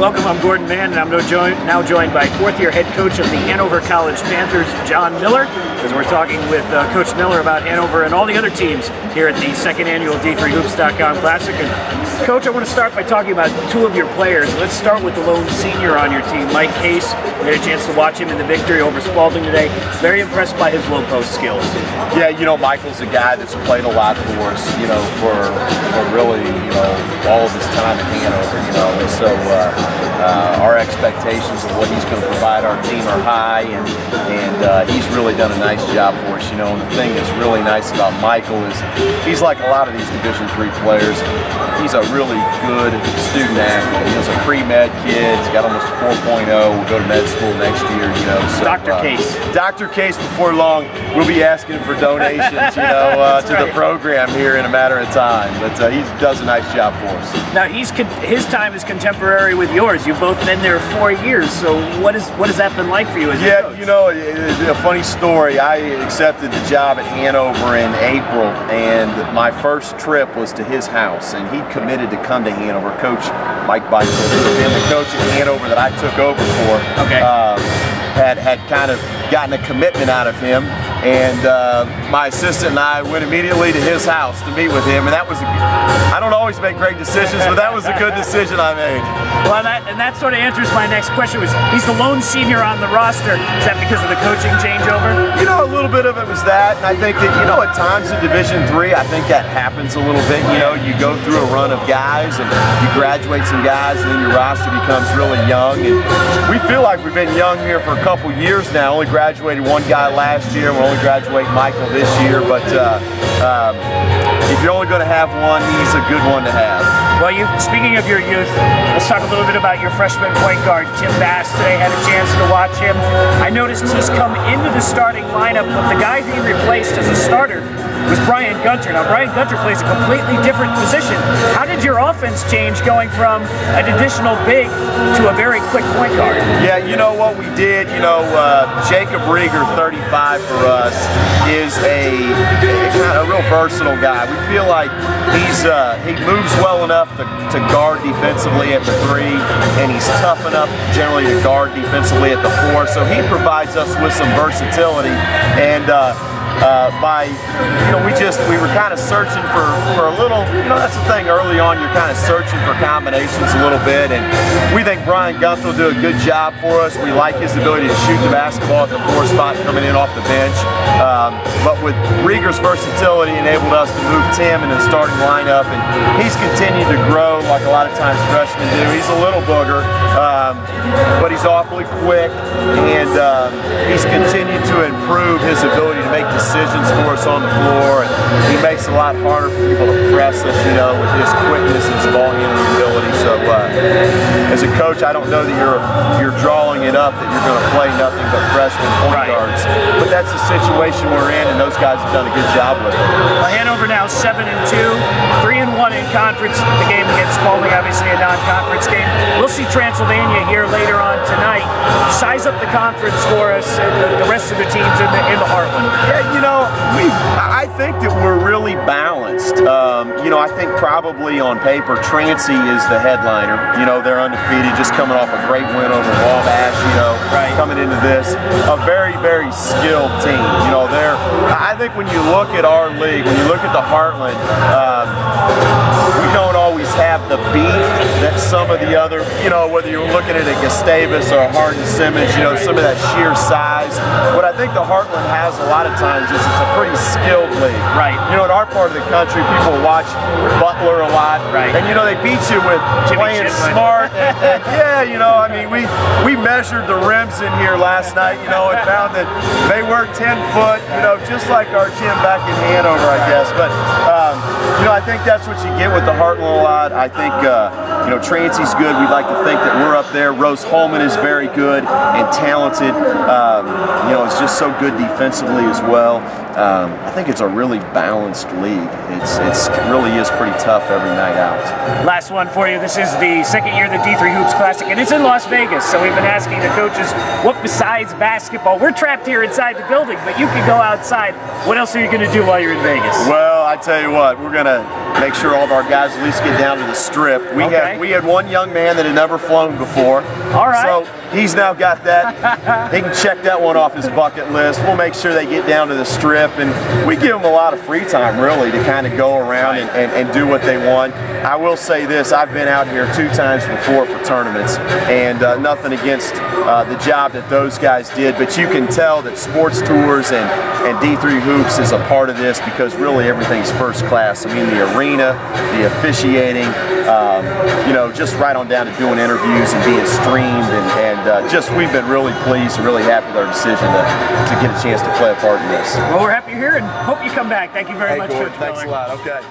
Welcome, I'm Gordon Mann, and I'm now joined by fourth-year head coach of the Hanover College Panthers, Jon Miller, as we're talking with Coach Miller about Hanover and all the other teams here at the second annual D3Hoops.com Classic. And Coach, I want to start by talking about two of your players. Let's start with the lone senior on your team, Mike Case. We had a chance to watch him in the victory over Spalding today. Very impressed by his low post skills. Yeah, you know, Michael's a guy that's played a lot for us, you know, for really, you know, all of his time at Hanover, you know, and so our expectations of what he's going to provide our team are high, and he's really done a nice job for us, you know. And the thing that's really nice about Michael is he's like a lot of these Division III players. He's a really good student athlete. He's a pre-med kid. He's got almost 4.0. We'll go to med school next year, you know. So, Dr. Case. Dr. Case, before long, we'll be asking for donations, you know, to the program here in a matter of time. But he does a nice job for us. Now, his time is contemporary with yours. You've both been there 4 years. So what has that been like for you as a coach? You know, a funny story. I accepted the job at Hanover in April, and my first trip was to his house, and he committed to come to Hanover. Coach Mike Beisel, who had been the coach at Hanover that I took over for, had kind of gotten a commitment out of him, and my assistant and I went immediately to his house to meet with him, and that was I don't always make great decisions, but that was a good decision I made. Well, that sort of answers my next question. Was he's the lone senior on the roster? Is that because of the coaching changeover? You know, a little bit of it was that, and I think that, you know, at times in Division III, I think that happens a little bit. You know, you go through a run of guys, and you graduate some guys, and then your roster becomes really young. And we feel like we've been young here for a couple years now. Only graduated one guy last year. We're only graduating Michael this year, but if you're only going to have one, he's a good one to have. Well, speaking of your youth, let's talk a little bit about your freshman point guard, Tim Bass. Today had a chance to watch him. I noticed he's come into the starting lineup, but the guy he replaced as a starter was Brian Gunter. Now, Brian Gunter plays a completely different position. How did your offense change going from an additional big to a very quick point guard? Yeah, you know what we did, you know, Jacob Rieger, 35 for us, is a real versatile guy. We feel like he moves well enough to guard defensively at the 3, and he's tough enough generally to guard defensively at the 4, so he provides us with some versatility. And we were kind of searching for a little, you know, that's the thing, early on you're kind of searching for combinations a little bit, and we think Brian Gunter will do a good job for us. We like his ability to shoot the basketball at the 4 spot coming in off the bench, but with Rieger's versatility enabled us to move Tim into the starting lineup, and he's continued to grow like a lot of times freshmen do. He's a little booger, but he's awfully quick, and he's continued to improve his ability to make decisions for us on the floor, and he makes it a lot harder for people to press us, you know, with his quickness and his ball handling ability. So as a coach, I don't know that you're drawing it up that you're going to play nothing but freshman point guards, but that's the situation we're in, and those guys have done a good job with it. Well, Hanover now 7-2, 3-1 in conference. The game against Spalding, obviously a non-conference game. We'll see Transylvania here later on tonight. Size up the conference for us and the rest of the teams in the Heartland. Yeah, you know, I think that we're really balanced. You know, I think probably on paper, Transy is the headliner. You know, they're undefeated, just coming off a great win over Wabash, you know, coming into this. A very, very skilled team. You know, I think when you look at our league, when you look at the Heartland, we don't always have the beef that some of the other, you know, whether you're looking at a Gustavus or a Hardin-Simmons, you know, some of that sheer size. What I think the Heartland has a lot of times is it's a pretty skilled league. Right. You know, in our part of the country, people watch Butler a lot. Right. And, you know, they beat you with playing smart. And yeah, you know, I mean, we measured the rims in here last night, you know, and found that they were 10 foot, you know, just like our gym back in Hanover, I guess. But, you know, I think that's what you get with the Heartland a lot. I think, you know, Trancy's good. We'd like to think that we're up there. Rose Holman is very good and talented. You know, it's just so good defensively as well. I think it's a really balanced league. It really is pretty tough every night out. Last one for you. This is the second year of the D3 Hoops Classic, and it's in Las Vegas. So we've been asking the coaches, what besides basketball? We're trapped here inside the building, but you can go outside. What else are you going to do while you're in Vegas? Well, I tell you what, we're going to make sure all of our guys at least get down to the strip. We had one young man that had never flown before. All right. So he's now got that. He can check that one off his bucket list. We'll make sure they get down to the strip, and we give them a lot of free time really to kind of go around and do what they want. I will say this, I've been out here 2 times before for tournaments, and nothing against the job that those guys did, but you can tell that sports tours and D3 Hoops is a part of this, because really everything's first class. I mean, the arena, the officiating, you know, just right on down to doing interviews and being streamed, and just we've been really pleased and really happy with our decision to get a chance to play a part in this. Well, we're happy you're here and hope you come back. Thank you very much, Coach Miller. Thanks a lot. Okay.